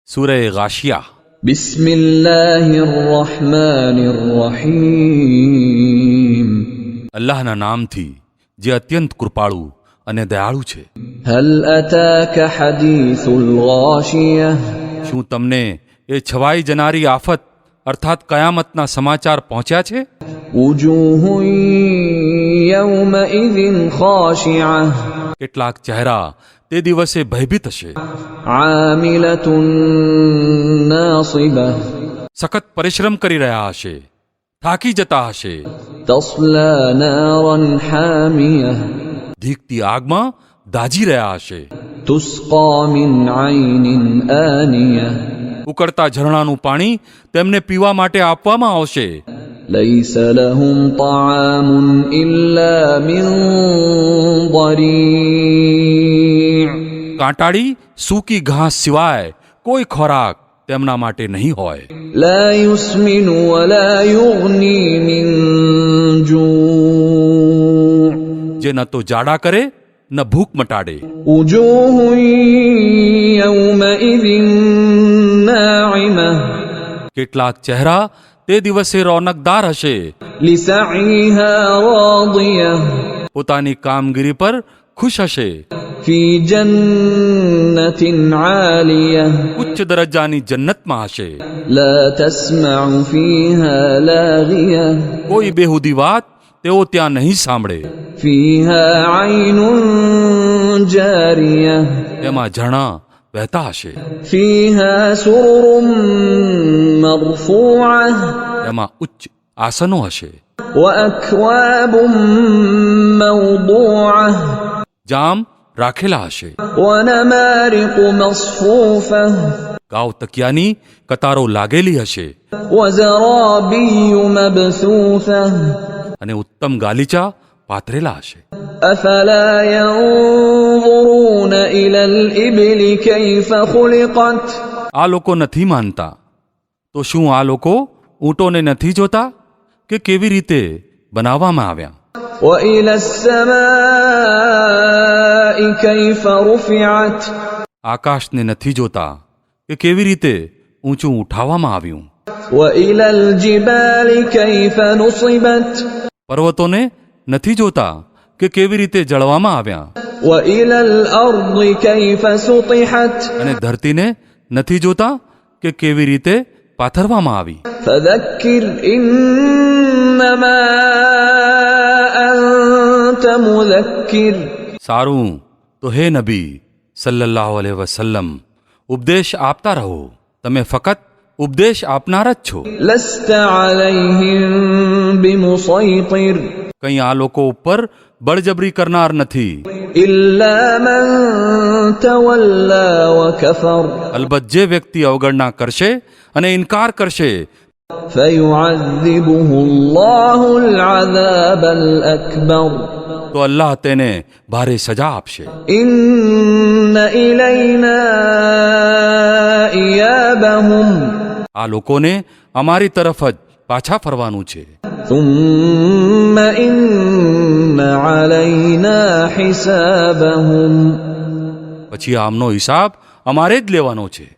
सूरह गाशिया। बिस्मिल्लाहिर्रहमानिर्रहीम। अल्लाहना नामथी जे अत्यंत कृपाळु અને દયાળુ છે। હલ અતાકા હદીસુલ ગાશિયા। શું તમને એ છવાઈ જનારી આફત અર્થાત કયામતના સમાચાર પહોંચ્યા છે? વુજૂહુન યૌમઇઝિન ખાશિઆહ। કેટલાક ચહેરા તે દિવસે ભયભીત હશે। આમિલતુન નાસિબah। સખત પરિશ્રમ કરી રહ્યા હશે, થાકી જતા હશે। તસ્લા નારન હામિયah। ધીકતી આગમાં દાજી રહ્યા હશે। તુસ્કા મિન ઐનિન આનિયah। ઉકળતા ઝરણાનું પાણી તેમને પીવા માટે આપવામાં આવશે। લૈસ લહુમ તાઆમુન ઇલ્લા મિન દરી'। કાંટાળી સૂકી ઘાસ સિવાય કોઈ ખોરાક તેમના માટે નહીં હોય। લા યુસ્મિનુ વલા યુગ્ની મિન જૂ'। જે ન તો જાડા કરે ન ભૂખ મટાડે। વુજૂહુન યૌમઇઝિન નાઇમહ। કેટલાક ચહેરા તે દિવસે રોનકદાર હશે। લિસঈહા રાદિયહ। પોતાની કામગીરી પર ખુશ હશે। ફી જન્નતિન આલિયહ। ઉચ્ચ દરજ્જાની જન્નતમાં હશે। લા તસ્મઉ ફીહા લાગિયહ। કોઈ બેહુદી વાત તેઓ ત્યાં નહીં સાંભળે। ફીહા ઐનુન જારિયહ। તેમાં ઝરણા વહેતા હશે। ફીહા સુરુરુમ મરફૂઆહ। તેમાં ઉચ્ચ આસનો હશે। વઅક્વાબુમ મવદૂઆહ। જામ રાખેલા હશે। વનમારિકુ મસ્ફૂફહ। ગાવ તકિયાની કતારો લાગેલી હશે। વઝરાબિય્યુ મબસૂસહ। અને ઉત્તમ ગાલીચા પાથરેલા હશે। અફલા યંઝુરૂન ઇલલ ઇબલી કૈફ ખુલિકત। આ લોકો નથી માનતા તો શું આ લોકો ઊંટોને નથી જોતા કે કેવી રીતે બનાવવામાં આવ્યા? વઇલસ સમાઇ કૈફ રુફિઅત। આકાશને નથી જોતા કે કેવી રીતે ઊંચું ઉઠાવવામાં આવ્યું? વઇલલ જિબાલી કૈફ નુસિબત। પર્વતોને નથી જોતા કે કેવી રીતે જળવામાં આવ્યા? વઇલલ અર્ض કૈફ સુતિહત। અને ધરતીને નથી જોતા કે કેવી રીતે પાથરવામાં આવી? ફذكر ઇન્નમા અંત મુذكر। સારું તો હે નબી સલ્લલ્લાહુ અલૈહિ વસલ્લમ, ઉપદેશ આપતા રહો, તમે ફકત ઉપદેશ આપનાર જ છો। લસ્ત અલૈહિમ બિમુસૈતિર। કંઈ આ લોકો ઉપર બળજબરી કરનાર નથી। ઇલ્લા મન તવલ્લા વકફર। અલબત્ત જે વ્યક્તિ અવગણના કરશે અને ઇનકાર કરશે ફયુઅઝિબુહુ અલ્લાહુલ અઝાબલ અકબર। તો અલ્લાહ તેને ભારે સજા આપશે। ઇન્ન ઇલૈના ઇયાબહુમ। આ લોકોને અમારી તરફ જ પાછા ફરવાનું છે। ثم إن علينا حسابهم۔ પછી આમનો હિસાબ અમારે જ લેવાનો છે।